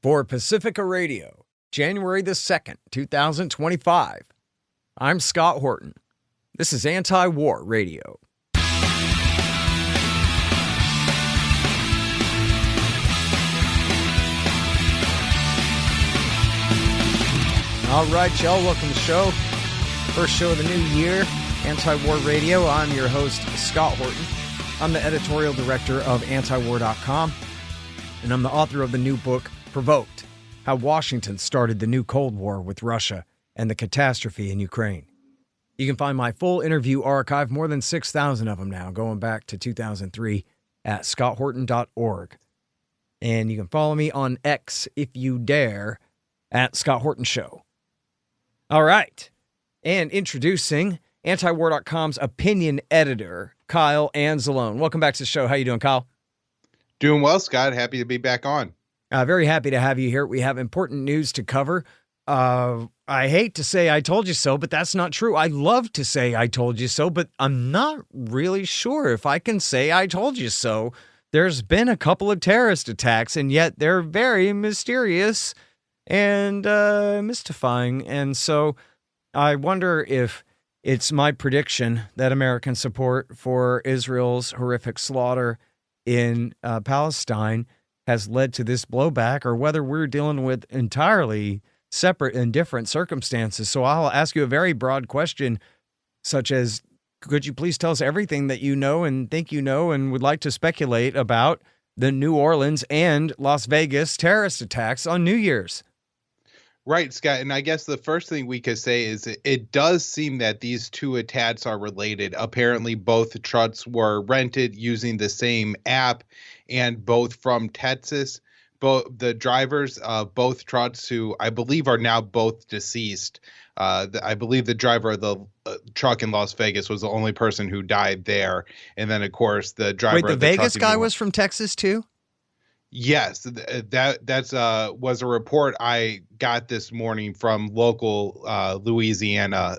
For Pacifica Radio, January the 2nd, 2025. I'm Scott Horton. This is Antiwar Radio. All right, y'all, welcome to the show. First show of the new year, Antiwar Radio. I'm your host, Scott Horton. I'm the editorial director of Antiwar.com, and I'm the author of the new book, Provoked: How Washington Started the New Cold War with Russia and the Catastrophe in Ukraine. You can find my full interview archive, more than 6,000 of them now, going back to 2003, at scotthorton.org. And you can follow me on X, if you dare, at Scott Horton Show. All right. And introducing Antiwar.com's opinion editor, Kyle Anzalone. Welcome back to the show. How you doing, Kyle? Doing well, Scott. Happy to be back on. Very happy to have you here. We have important news to cover. I hate to say I told you so, but that's not true. I love to say I told you so, but I'm not really sure if I can say I told you so. There's been a couple of terrorist attacks, and yet they're very mysterious and mystifying. And so I wonder if it's my prediction that American support for Israel's horrific slaughter in Palestine has led to this blowback, or whether we're dealing with entirely separate and different circumstances. So I'll ask you a very broad question, such as, could you please tell us everything that you know and think you know and would like to speculate about the New Orleans and Las Vegas terrorist attacks on New Year's? Right, Scott. And I guess the first thing we could say is it does seem that these two attacks are related. Apparently, both trucks were rented using the same app, and both from Texas. Both the drivers of both trucks, who I believe are now both deceased. I believe the driver of the truck in Las Vegas was the only person who died there. And then, of course, the driver. Wait, the of the Vegas guy was from Texas too? Yes, that's was a report I got this morning from local Louisiana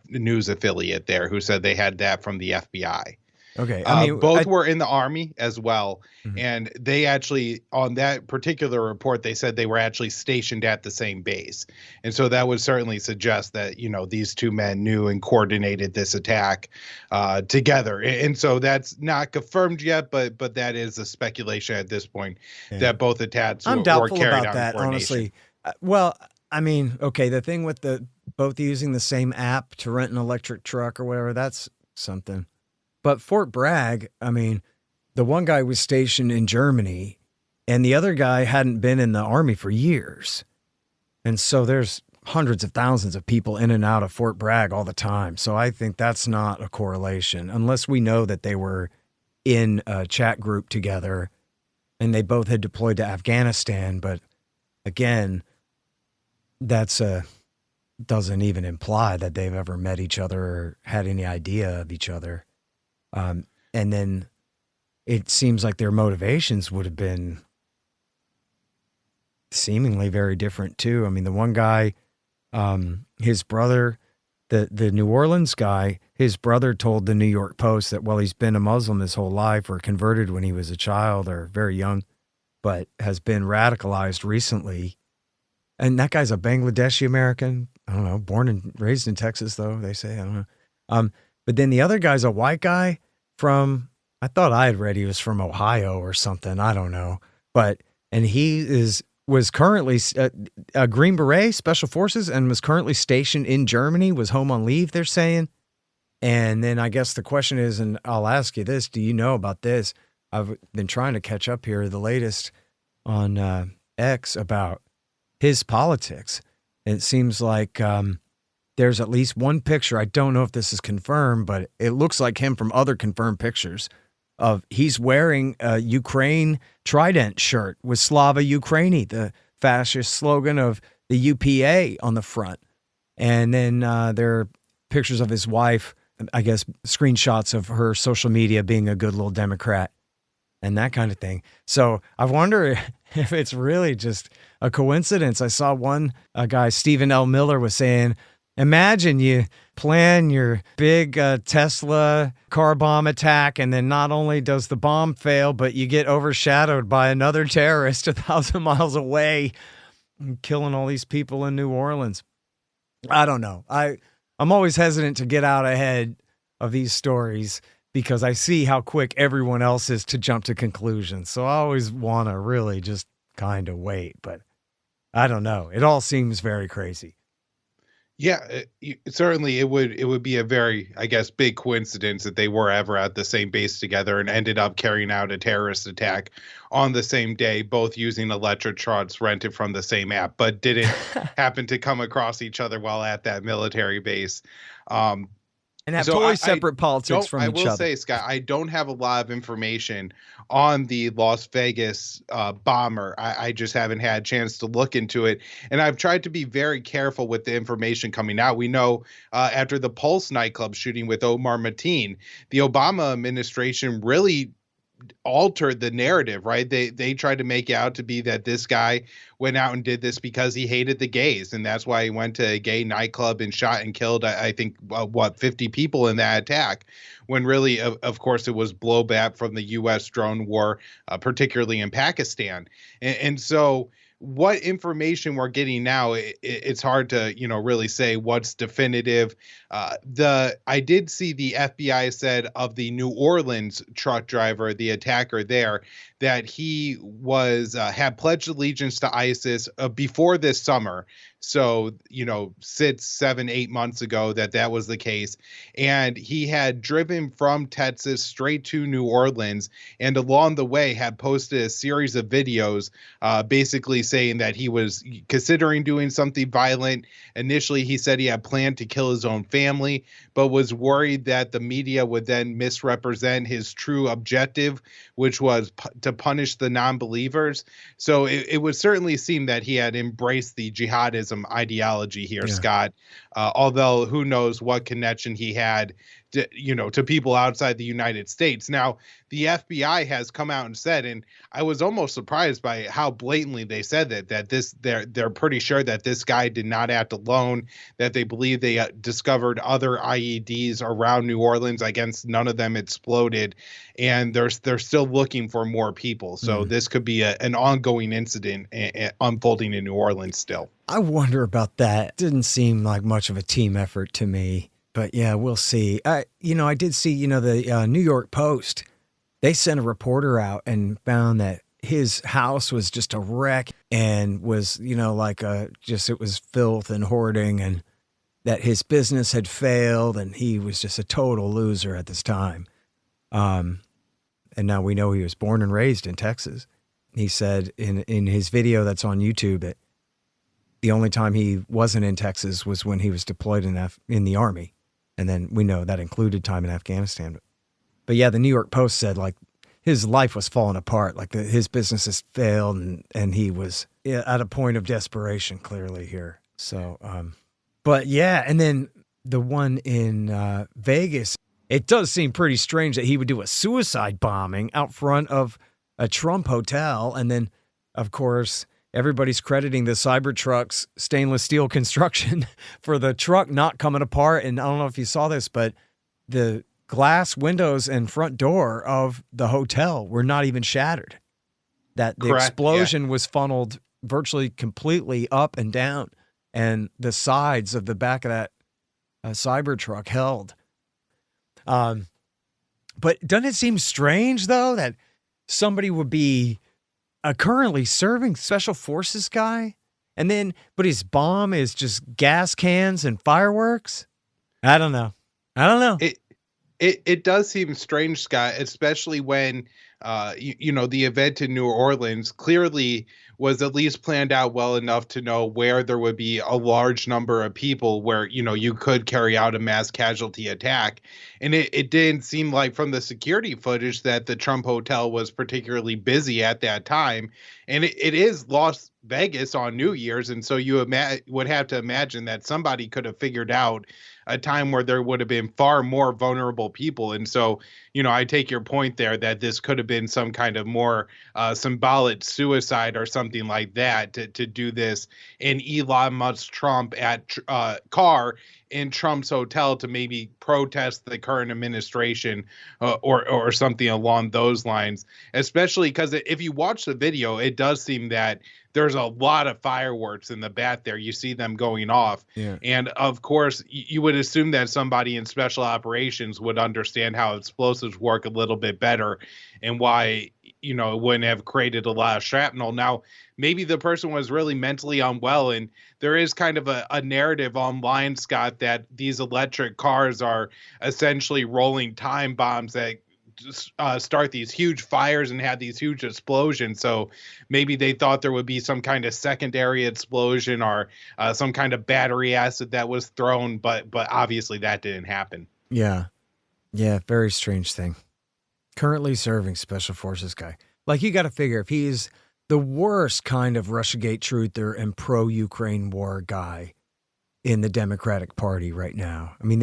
news affiliate there, who said they had that from the FBI. Okay, both were in the Army as well, mm-hmm. And they actually, on that particular report, they said they were actually stationed at the same base, and so that would certainly suggest that these two men knew and coordinated this attack together. And so that's not confirmed yet, but that is a speculation at this point, that both attacks I'm were doubtful carried about out that, in coordination. honestly. Okay, the thing with the both using the same app to rent an electric truck or whatever, that's something. But Fort Bragg, the one guy was stationed in Germany and the other guy hadn't been in the Army for years. And so there's hundreds of thousands of people in and out of Fort Bragg all the time. So I think that's not a correlation, unless we know that they were in a chat group together and they both had deployed to Afghanistan. But again, that's doesn't even imply that they've ever met each other or had any idea of each other. And then it seems like their motivations would have been seemingly very different too. The one guy, his brother, the New Orleans guy, his brother told the New York Post that, well, he's been a Muslim his whole life, or converted when he was a child or very young, but has been radicalized recently. And that guy's a Bangladeshi American. I don't know, born and raised in Texas, though, they say. I don't know. But then the other guy's a white guy from, I thought I had read he was from Ohio or something. I don't know. And he was currently a Green Beret, Special Forces, and was currently stationed in Germany, was home on leave, they're saying. And then I guess the question is, and I'll ask you this, do you know about this? I've been trying to catch up here, the latest on X about his politics. And it seems like there's at least one picture. I don't know if this is confirmed, but it looks like him from other confirmed pictures of he's wearing a Ukraine Trident shirt with Slava Ukraini, the fascist slogan of the UPA, on the front. And then there are pictures of his wife, I guess screenshots of her social media being a good little Democrat and that kind of thing. So I wonder if it's really just a coincidence. I saw a guy, Stephen L. Miller, was saying, Imagine you plan your big Tesla car bomb attack, and then not only does the bomb fail, but you get overshadowed by another terrorist 1,000 miles away, killing all these people in New Orleans. I don't know. I'm always hesitant to get out ahead of these stories because I see how quick everyone else is to jump to conclusions. So I always want to really just kind of wait, but I don't know. It all seems very crazy. Yeah, certainly it would be a very, I guess, big coincidence that they were ever at the same base together and ended up carrying out a terrorist attack on the same day, both using electric trucks rented from the same app, but didn't happen to come across each other while at that military base. And have totally separate politics from each other. I will say, Scott, I don't have a lot of information on the Las Vegas bomber. I just haven't had a chance to look into it. And I've tried to be very careful with the information coming out. We know after the Pulse nightclub shooting with Omar Mateen, the Obama administration really altered the narrative, right? They tried to make it out to be that this guy went out and did this because he hated the gays, and that's why he went to a gay nightclub and shot and killed, I think, 50 people in that attack, when really, of course, it was blowback from the U.S. drone war, particularly in Pakistan. And so what information we're getting now, it's hard to, really say what's definitive. I did see the FBI said of the New Orleans truck driver, the attacker there, that he was had pledged allegiance to ISIS before this summer. So, 6, 7, 8 months ago that was the case. And he had driven from Texas straight to New Orleans, and along the way had posted a series of videos basically saying that he was considering doing something violent. Initially, he said he had planned to kill his own family, but was worried that the media would then misrepresent his true objective, which was to punish the non-believers. So it would certainly seem that he had embraced the jihadism ideology here, Scott. Although who knows what connection he had to people outside the United States. Now, the FBI has come out and said, and I was almost surprised by how blatantly they said that they're pretty sure that this guy did not act alone, that they believe they discovered other IEDs around New Orleans. I guess none of them exploded, and they're still looking for more people. So this could be an ongoing incident unfolding in New Orleans still. I wonder about that. Didn't seem like much of a team effort to me. But yeah, we'll see. I did see, the New York Post, they sent a reporter out and found that his house was just a wreck and was, it was filth and hoarding, and that his business had failed and he was just a total loser at this time. And now we know he was born and raised in Texas. He said in his video that's on YouTube that the only time he wasn't in Texas was when he was deployed in the Army. And then we know that included time in Afghanistan. But yeah, the New York Post said his life was falling apart. His business has failed and he was at a point of desperation clearly here. So, but yeah. And then the one in Vegas, it does seem pretty strange that he would do a suicide bombing out front of a Trump hotel. And then, of course, everybody's crediting the Cybertruck's stainless steel construction for the truck not coming apart. And I don't know if you saw this, but the glass windows and front door of the hotel were not even shattered. That the explosion was funneled virtually completely up and down, and the sides of the back of that Cybertruck held. But doesn't it seem strange, though, that somebody would be a currently serving special forces guy, but his bomb is just gas cans and fireworks? I don't know. It does seem strange, Scott, especially when the event in New Orleans clearly was at least planned out well enough to know where there would be a large number of people where, you could carry out a mass casualty attack. And it didn't seem like from the security footage that the Trump Hotel was particularly busy at that time. And it is Las Vegas on New Year's. And so you would have to imagine that somebody could have figured out a time where there would have been far more vulnerable people. And so, I take your point there that this could have been some kind of more symbolic suicide or something like that to do this in Elon Musk Trump at car in Trump's hotel to maybe protest the current administration or something along those lines, especially because if you watch the video, it does seem that there's a lot of fireworks in the back there. You see them going off. Yeah. And of course, you would assume that somebody in special operations would understand how explosives work a little bit better and why, it wouldn't have created a lot of shrapnel. Now, maybe the person was really mentally unwell. And there is kind of a narrative online, Scott, that these electric cars are essentially rolling time bombs that start these huge fires and have these huge explosions. So maybe they thought there would be some kind of secondary explosion or some kind of battery acid that was thrown, but obviously that didn't happen. Yeah. Very strange thing. Currently serving special forces guy. Like, you got to figure, if he's the worst kind of Russiagate truther and pro-Ukraine war guy in the Democratic Party right now. I mean,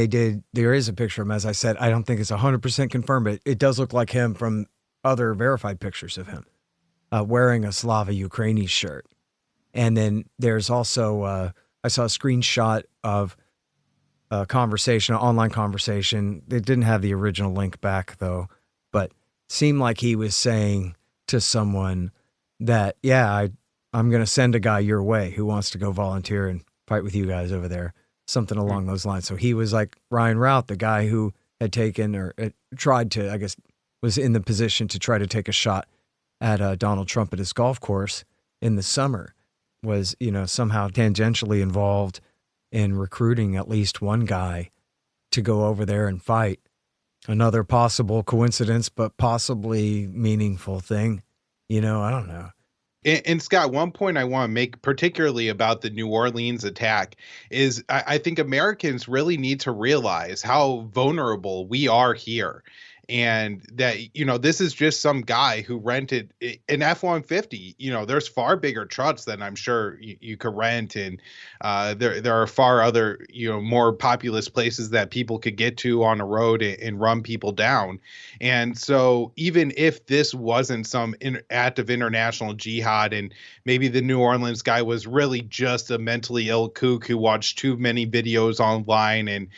there is a picture of him, as I said. I don't think it's 100% confirmed, but it does look like him from other verified pictures of him wearing a Slava Ukraini shirt. And then there's also, I saw a screenshot of a conversation, an online conversation. It didn't have the original link back, though, but seemed like he was saying to someone that, yeah, I'm going to send a guy your way who wants to go volunteer and fight with you guys over there, something along those lines. So he was like Ryan Routh, the guy who had taken or tried to, I guess, was in the position to try to take a shot at Donald Trump at his golf course in the summer, was, somehow tangentially involved in recruiting at least one guy to go over there and fight. Another possible coincidence, but possibly meaningful thing. I don't know. And Scott, one point I want to make, particularly about the New Orleans attack, is I think Americans really need to realize how vulnerable we are here. And that, this is just some guy who rented an F-150. There's far bigger trucks than I'm sure you could rent. And there are far other, more populous places that people could get to on a road and run people down. And so even if this wasn't some act of international jihad, and maybe the New Orleans guy was really just a mentally ill kook who watched too many videos online and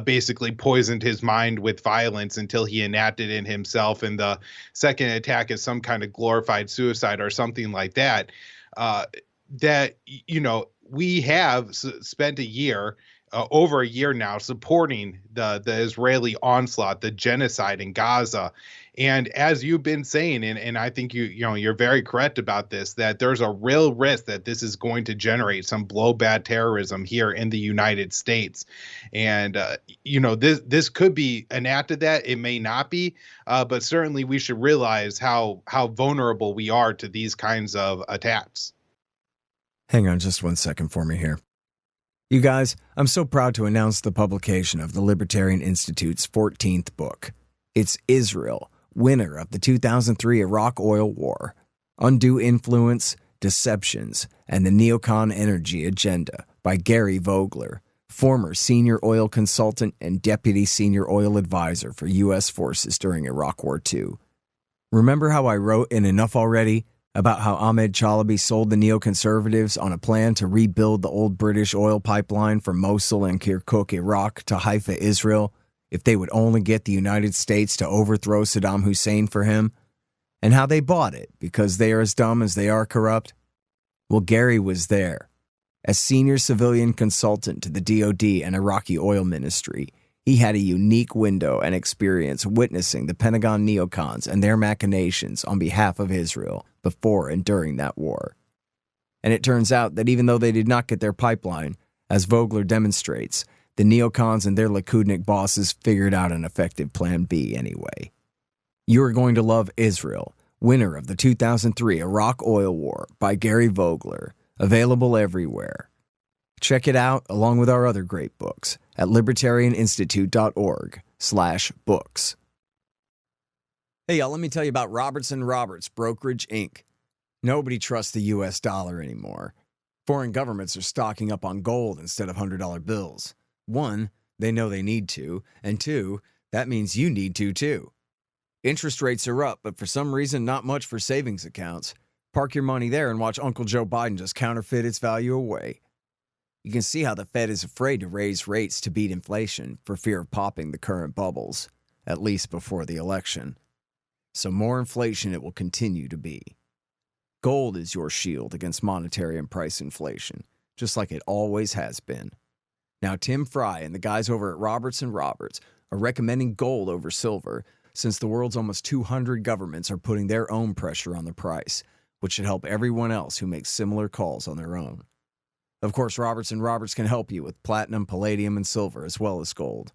basically poisoned his mind with violence until he enacted in himself, and the second attack is some kind of glorified suicide or something like that, we have spent a year, over a year now, supporting the Israeli onslaught, the genocide in Gaza. And as you've been saying, and I think you're very correct about this, that there's a real risk that this is going to generate some blowback terrorism here in the United States. And this could be an act of that. It may not be, but certainly we should realize how vulnerable we are to these kinds of attacks. Hang on just 1 second for me here. You guys, I'm so proud to announce the publication of the Libertarian Institute's 14th book. It's Israel, winner of the 2003 Iraq Oil War, Undue Influence, Deceptions, and the Neocon Energy Agenda by Gary Vogler, former senior oil consultant and deputy senior oil advisor for U.S. forces during Iraq War II. Remember how I wrote in Enough Already about how Ahmed Chalabi sold the neoconservatives on a plan to rebuild the old British oil pipeline from Mosul and Kirkuk, Iraq, to Haifa, Israel, if they would only get the United States to overthrow Saddam Hussein for him, and how they bought it because they are as dumb as they are corrupt? Well, Gary was there. As senior civilian consultant to the DoD and Iraqi oil ministry, he had a unique window and experience witnessing the Pentagon neocons and their machinations on behalf of Israel before and during that war. And it turns out that even though they did not get their pipeline, as Vogler demonstrates, the neocons and their Likudnik bosses figured out an effective plan B anyway. You are going to love Israel, winner of the 2003 Iraq Oil War by Gary Vogler, available everywhere. Check it out along with our other great books at libertarianinstitute.org/books. Hey, y'all, let me tell you about Robertson Roberts Brokerage, Inc. Nobody trusts the U.S. dollar anymore. Foreign governments are stocking up on gold instead of $100 bills. One, they know they need to, and two, that means you need to too. Interest rates are up, but for some reason, not much for savings accounts. Park your money there and watch Uncle Joe Biden just counterfeit its value away. You can see how the Fed is afraid to raise rates to beat inflation for fear of popping the current bubbles, at least before the election. So more inflation it will continue to be. Gold is your shield against monetary and price inflation, just like it always has been. Now, Tim Fry and the guys over at Roberts & Roberts are recommending gold over silver since the world's almost 200 governments are putting their own pressure on the price, which should help everyone else who makes similar calls on their own. Of course, Roberts & Roberts can help you with platinum, palladium, and silver, as well as gold.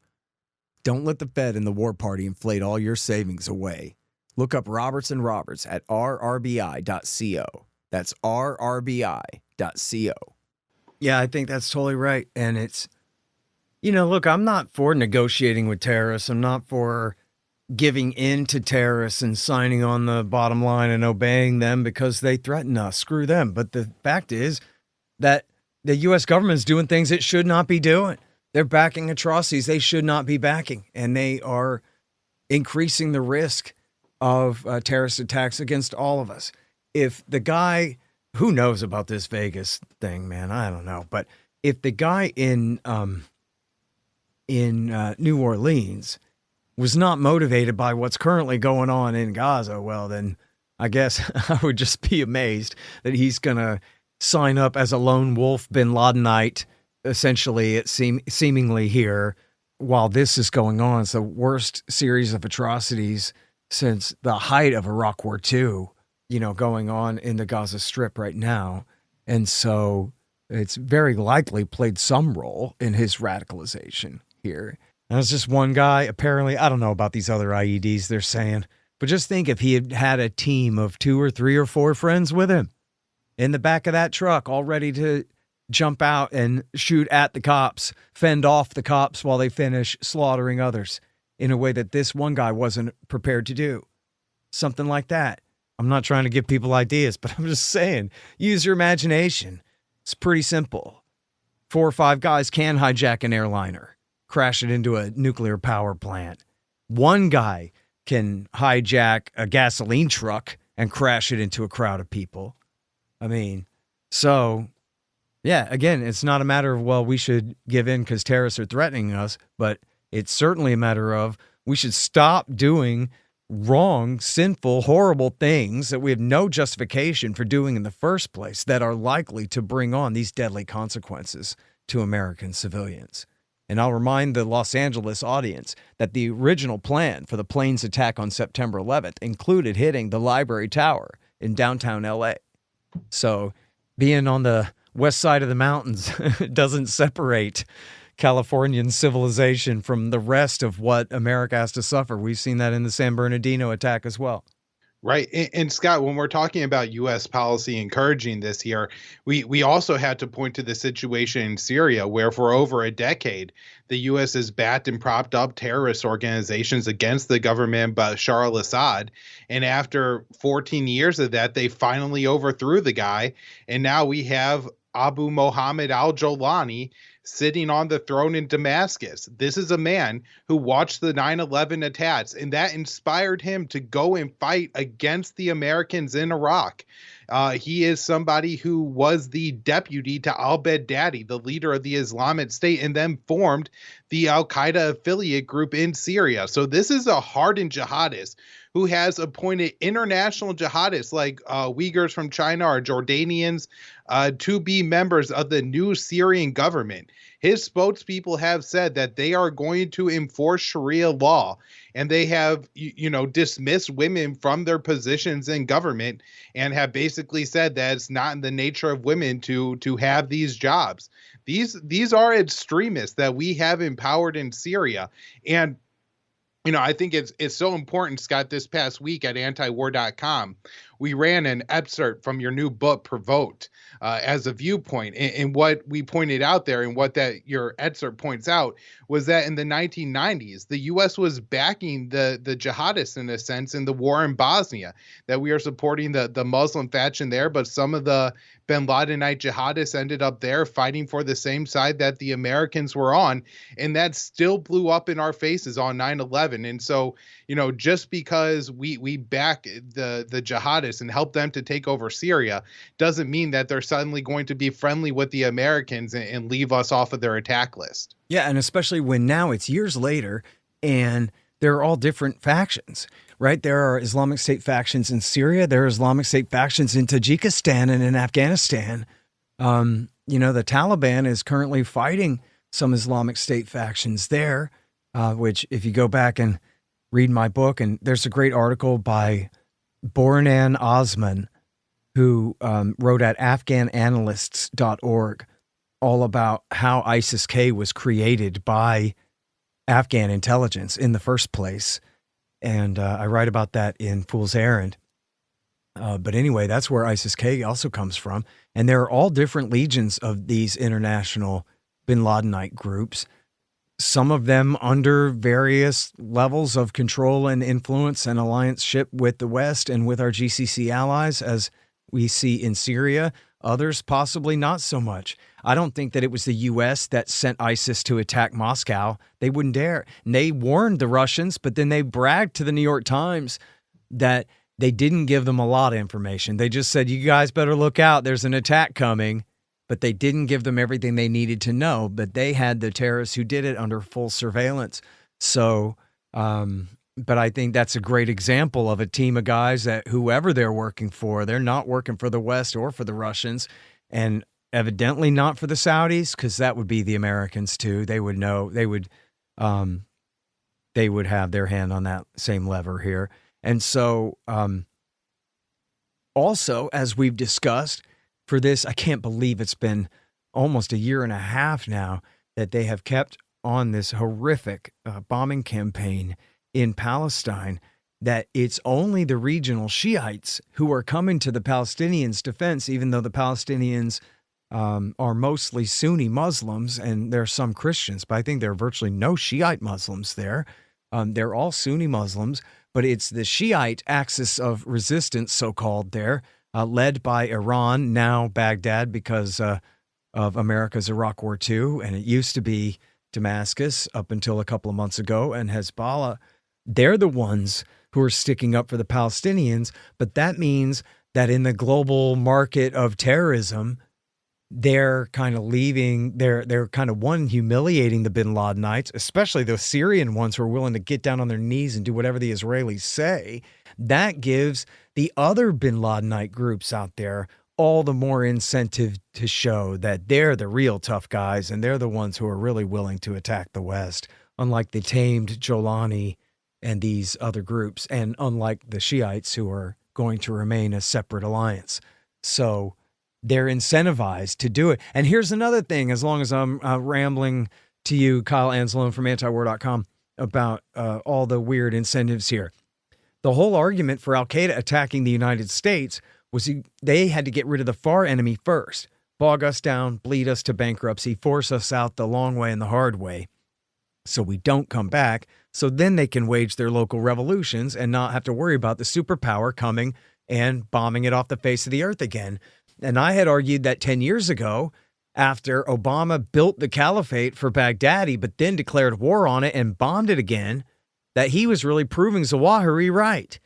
Don't let the Fed and the war party inflate all your savings away. Look up Roberts & Roberts at rrbi.co. That's rrbi.co. Yeah, I think that's totally right. And it's, look, I'm not for negotiating with terrorists. I'm not for giving in to terrorists and signing on the bottom line and obeying them because they threaten us. Screw them. But the fact is that the U.S. government is doing things it should not be doing. They're backing atrocities they should not be backing. And they are increasing the risk of terrorist attacks against all of us. If the guy, who knows about this Vegas thing, man? I don't know. But if the guy in New Orleans was not motivated by what's currently going on in Gaza, well, then I guess I would just be amazed that he's going to sign up as a lone wolf bin Ladenite, essentially, seemingly here, while this is going on. It's the worst series of atrocities since the height of Iraq War II, going on in the Gaza Strip right now. And so it's very likely played some role in his radicalization here. And it's just one guy, apparently. I don't know about these other IEDs they're saying, but just think if he had had a team of 2 or 3 or 4 friends with him in the back of that truck, all ready to jump out and shoot at the cops, fend off the cops while they finish slaughtering others in a way that this one guy wasn't prepared to do. Something like that. I'm not trying to give people ideas, but I'm just saying, use your imagination. It's pretty simple. 4 or 5 guys can hijack an airliner, crash it into a nuclear power plant. One guy can hijack a gasoline truck and crash it into a crowd of people. I mean, so, yeah, again, it's not a matter of, well, we should give in because terrorists are threatening us, but it's certainly a matter of we should stop doing wrong, sinful, horrible things that we have no justification for doing in the first place that are likely to bring on these deadly consequences to American civilians. And I'll remind the Los Angeles audience that the original plan for the plane's attack on September 11th included hitting the Library Tower in downtown LA. So being on the west side of the mountains doesn't separate Californian civilization from the rest of what America has to suffer. We've seen that in the San Bernardino attack as well. Right. And Scott, when we're talking about U.S. policy encouraging this here, we also had to point to the situation in Syria, where for over a decade, the U.S. has backed and propped up terrorist organizations against the government Bashar al-Assad. And after 14 years of that, they finally overthrew the guy. And now we have Abu Mohammed al-Jolani sitting on the throne in Damascus. This is a man who watched the 9/11 attacks, and that inspired him to go and fight against the Americans in Iraq. He is somebody who was the deputy to al-Baghdadi, the leader of the Islamic State, and then formed the al-Qaeda affiliate group in Syria. So this is a hardened jihadist who has appointed international jihadists like Uyghurs from China or Jordanians to be members of the new Syrian government. His spokespeople have said that they are going to enforce Sharia law, and they have, dismissed women from their positions in government and have basically said that it's not in the nature of women to have these jobs. These are extremists that we have empowered in Syria. And I think it's so important, Scott, this past week at antiwar.com, we ran an excerpt from your new book, Provoked, as a viewpoint. And what we pointed out there, and what that your excerpt points out, was that in the 1990s, the U.S. was backing the jihadists in a sense in the war in Bosnia. That we are supporting the Muslim faction there, but some of the bin Ladenite jihadists ended up there fighting for the same side that the Americans were on, and that still blew up in our faces on 9/11. And so, just because we back the jihadists and help them to take over Syria doesn't mean that they're suddenly going to be friendly with the Americans and leave us off of their attack list. Yeah, and especially when now it's years later and they're all different factions, right? There are Islamic State factions in Syria. There are Islamic State factions in Tajikistan and in Afghanistan. The Taliban is currently fighting some Islamic State factions there, which if you go back and read my book, and there's a great article by Bornan Osman, who wrote at AfghanAnalysts.org all about how ISIS-K was created by Afghan intelligence in the first place. And I write about that in Fool's Errand. But anyway, that's where ISIS-K also comes from. And there are all different legions of these international bin Ladenite groups, some of them under various levels of control and influence and allianceship with the West and with our GCC allies, as we see in Syria. Others possibly not so much. I don't think that it was the U.S. that sent ISIS to attack Moscow. They wouldn't dare. And they warned the Russians, but then they bragged to the New York Times that they didn't give them a lot of information. They just said, you guys better look out. There's an attack coming. But they didn't give them everything they needed to know. But they had the terrorists who did it under full surveillance. So, but I think that's a great example of a team of guys that whoever they're working for, they're not working for the West or for the Russians, and evidently not for the Saudis, because that would be the Americans too. They would know, they would have their hand on that same lever here. And so, also, as we've discussed, for this, I can't believe it's been almost a year and a half now that they have kept on this horrific bombing campaign in Palestine, that it's only the regional Shiites who are coming to the Palestinians' defense, even though the Palestinians are mostly Sunni Muslims, and there are some Christians, but I think there are virtually no Shiite Muslims there. They're all Sunni Muslims, but it's the Shiite axis of resistance, so-called there, led by Iran, now Baghdad because of America's Iraq War II, and it used to be Damascus up until a couple of months ago, and Hezbollah. They're the ones who are sticking up for the Palestinians, but that means that in the global market of terrorism, they're kind of leaving, they're kind of humiliating the bin Ladenites, especially the Syrian ones who are willing to get down on their knees and do whatever the Israelis say. That gives the other bin Ladenite groups out there all the more incentive to show that they're the real tough guys and they're the ones who are really willing to attack the West, unlike the tamed Jolani and these other groups, and unlike the Shiites who are going to remain a separate alliance. So they're incentivized to do it. And here's another thing, as long as I'm rambling to you, Kyle Anzalone from Antiwar.com, about all the weird incentives here. The whole argument for al-Qaeda attacking the United States was they had to get rid of the far enemy first, bog us down, bleed us to bankruptcy, force us out the long way and the hard way, so we don't come back, so then they can wage their local revolutions and not have to worry about the superpower coming and bombing it off the face of the earth again. And I had argued that 10 years ago, after Obama built the caliphate for Baghdadi, but then declared war on it and bombed it again, that he was really proving Zawahiri right,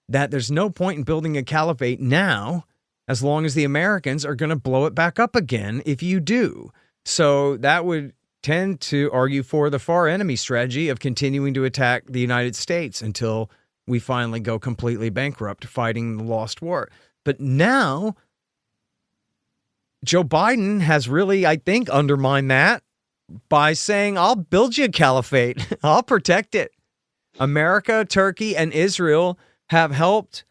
that there's no point in building a caliphate now, as long as the Americans are going to blow it back up again if you do. So that would tend to argue for the far enemy strategy of continuing to attack the United States until we finally go completely bankrupt fighting the lost war. But now Joe Biden has really, I think, undermined that by saying, I'll build you a caliphate. I'll protect it. America, Turkey, and Israel have helped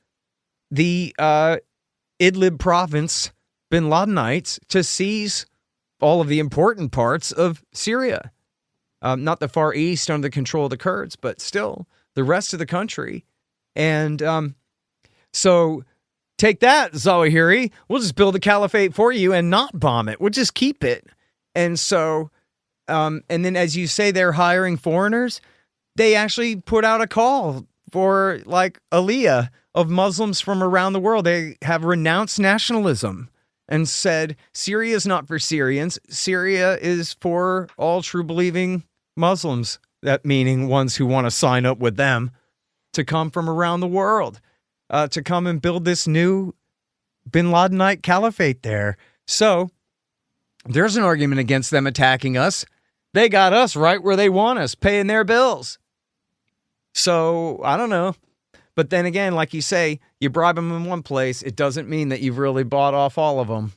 the Idlib province bin Ladenites to seize all of the important parts of Syria. Not the Far East under the control of the Kurds, but still the rest of the country. And so take that, Zawahiri. We'll just build a caliphate for you and not bomb it. We'll just keep it. And so, and then as you say, they're hiring foreigners. They actually put out a call for like aliyah of Muslims from around the world. They have renounced nationalism and said, Syria is not for Syrians. Syria is for all true believing Muslims. That meaning ones who want to sign up with them to come from around the world, to come and build this new bin Ladenite caliphate there. So there's an argument against them attacking us. They got us right where they want us, paying their bills. So I don't know. But then again, like you say, you bribe them in one place. It doesn't mean that you've really bought off all of them.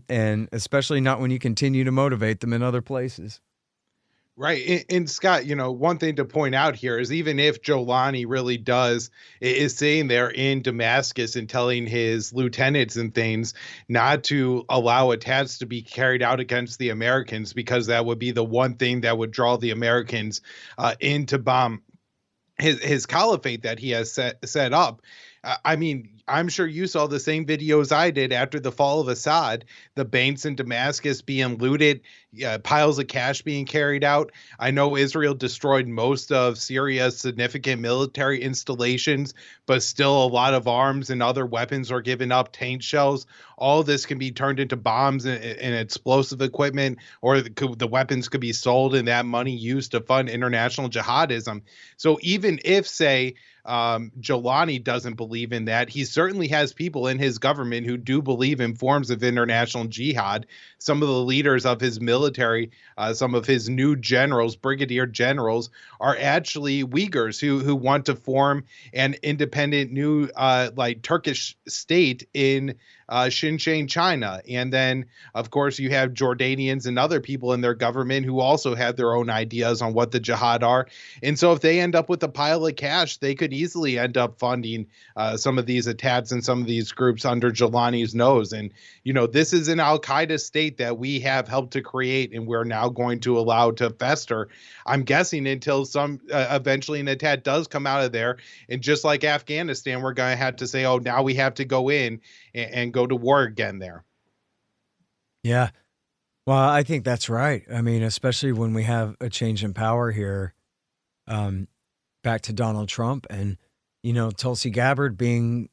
And especially not when you continue to motivate them in other places. Right. And Scott, one thing to point out here is even if Jolani really is sitting there in Damascus and telling his lieutenants and things not to allow attacks to be carried out against the Americans, because that would be the one thing that would draw the Americans in to bomb his caliphate that he has set up. I mean, I'm sure you saw the same videos I did after the fall of Assad, the banks in Damascus being looted, piles of cash being carried out. I know Israel destroyed most of Syria's significant military installations, but still a lot of arms and other weapons are given up, tank shells. All this can be turned into bombs and explosive equipment, or the weapons could be sold and that money used to fund international jihadism. So even if, say, Jolani doesn't believe in that, he certainly has people in his government who do believe in forms of international jihad. Some of the leaders of his military, some of his new generals, brigadier generals, are actually Uyghurs who want to form an independent new Turkish state in Xinjiang, China. And then, of course, you have Jordanians and other people in their government who also have their own ideas on what the jihad are. And so if they end up with a pile of cash, they could easily end up funding some of these attacks and some of these groups under Jelani's nose. And, this is an al-Qaeda state that we have helped to create, and we're now going to allow to fester, I'm guessing, until some eventually an attack does come out of there. And just like Afghanistan, we're going to have to say, oh, now we have to go in and go to war again there. Yeah. Well, I think that's right. I mean, especially when we have a change in power here, back to Donald Trump and, Tulsi Gabbard being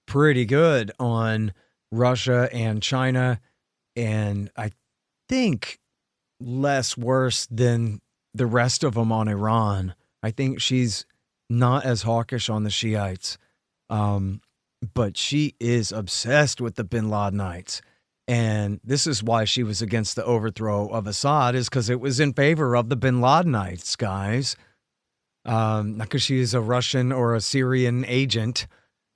pretty good on Russia and China, and I think less worse than the rest of them on Iran. I think she's not as hawkish on the Shiites. But she is obsessed with the bin Ladenites. And this is why she was against the overthrow of Assad, is because it was in favor of the bin Ladenites, guys. Not because she is a Russian or a Syrian agent.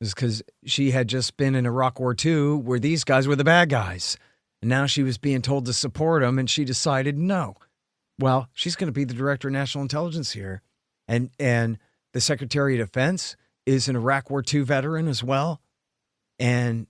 It's because she had just been in Iraq War II, where these guys were the bad guys. And now she was being told to support them, and she decided no. Well, she's going to be the director of national intelligence here. And the Secretary of Defense is an Iraq War II veteran as well. And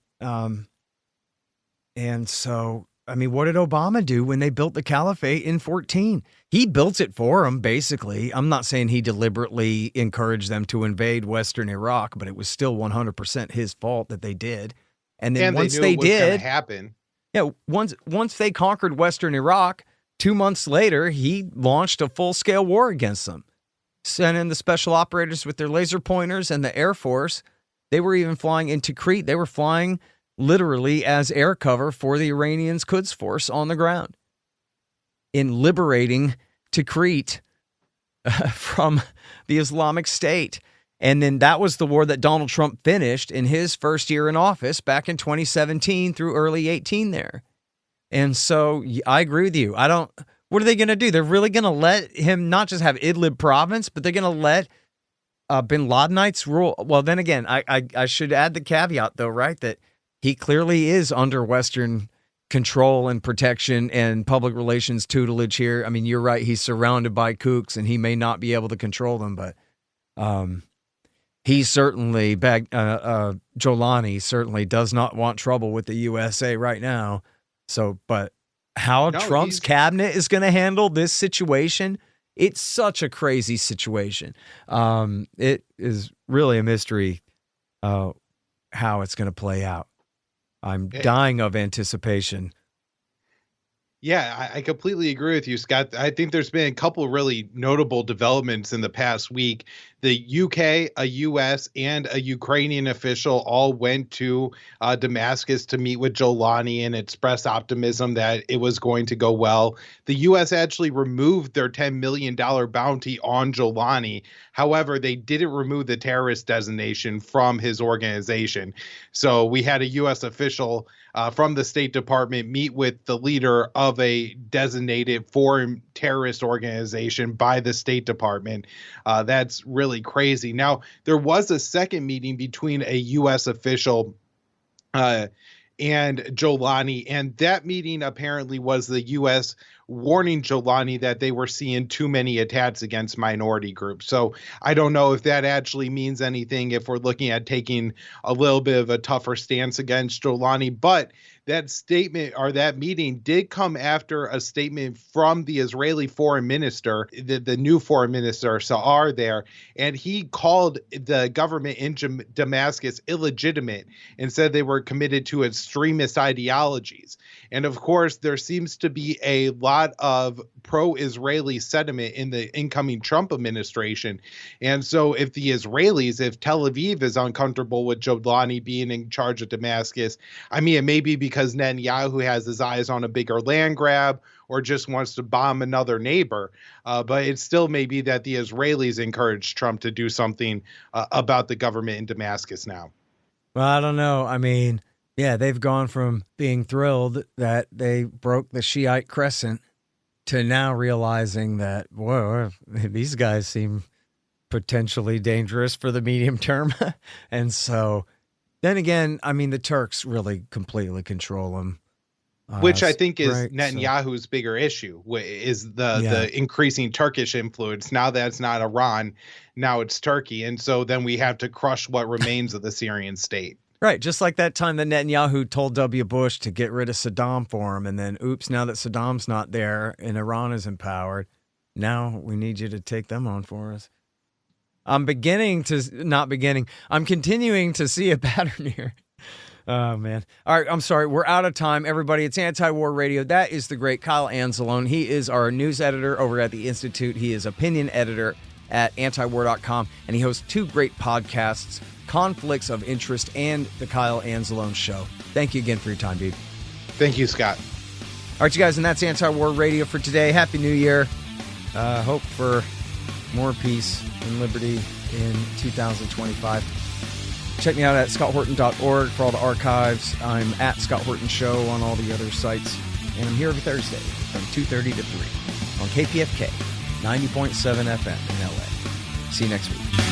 so, I mean, what did Obama do when they built the caliphate in 2014? He built it for them, basically. I'm not saying he deliberately encouraged them to invade Western Iraq, but it was still 100% his fault that they did. And then once they did, happen. Yeah, once they conquered Western Iraq, 2 months later, he launched a full-scale war against them. Sent in the special operators with their laser pointers and the Air Force. They were even flying into Crete. They were flying literally as air cover for the Iranians' Quds Force on the ground in liberating Tikrit from the Islamic State. And then that was the war that Donald Trump finished in his first year in office back in 2017 through early 18 there. And so I agree with you. What are they going to do? They're really going to let him not just have Idlib province, but they're going to let bin Ladenites rule. Well, then again, I should add the caveat, though, right, that he clearly is under Western control and protection and public relations tutelage here. I mean, you're right. He's surrounded by kooks, and he may not be able to control them, but he certainly, Jolani certainly does not want trouble with the USA right now. So, but how Trump's cabinet is going to handle this situation, it's such a crazy situation. It is really a mystery how it's going to play out. I'm dying of anticipation. Yeah, I completely agree with you, Scott. I think there's been a couple of really notable developments in the past week. The UK, a US, and a Ukrainian official all went to Damascus to meet with Jolani and express optimism that it was going to go well. The US actually removed their $10 million bounty on Jolani. However, they didn't remove the terrorist designation from his organization. So we had a US official from the State Department meet with the leader of a designated foreign terrorist organization by the State Department. That's really crazy. Now, there was a second meeting between a U.S. official and Jolani, and that meeting apparently was the U.S. warning Jolani that they were seeing too many attacks against minority groups. So I don't know if that actually means anything if we're looking at taking a little bit of a tougher stance against Jolani, but that statement or that meeting did come after a statement from the Israeli foreign minister, the new foreign minister, Sa'ar there, and he called the government in Damascus illegitimate and said they were committed to extremist ideologies. And of course, there seems to be a lot of pro-Israeli sentiment in the incoming Trump administration. And so if the Israelis, if Tel Aviv is uncomfortable with Jolani being in charge of Damascus, I mean, it may be because Netanyahu has his eyes on a bigger land grab or just wants to bomb another neighbor. But it still may be that the Israelis encourage Trump to do something about the government in Damascus now. Well, I don't know. I mean, yeah, they've gone from being thrilled that they broke the Shiite crescent to now realizing that, whoa, these guys seem potentially dangerous for the medium term. And so then again, I mean, the Turks really completely control them. Which I think is right, Netanyahu's bigger issue, is the increasing Turkish influence. Now that it's not Iran, now it's Turkey. And so then we have to crush what remains of the Syrian state. Right, just like that time that Netanyahu told W. Bush to get rid of Saddam for him, and then, oops, now that Saddam's not there and Iran is empowered, now we need you to take them on for us. I'm continuing to see a pattern here. Oh, man. All right, I'm sorry. We're out of time, everybody. It's Anti-War Radio. That is the great Kyle Anzalone. He is our news editor over at the Institute. He is opinion editor at antiwar.com, and he hosts two great podcasts, Conflicts of Interest and the Kyle Anzalone Show. Thank you again for your time, dude. Thank you, Scott. All right, you guys, and that's Anti-War Radio for today. Happy New Year. Hope for more peace and liberty in 2025. Check me out at scotthorton.org for all the archives. I'm at Scott Horton Show on all the other sites. And I'm here every Thursday from 2:30 to 3 on KPFK 90.7 FM in LA. See you next week.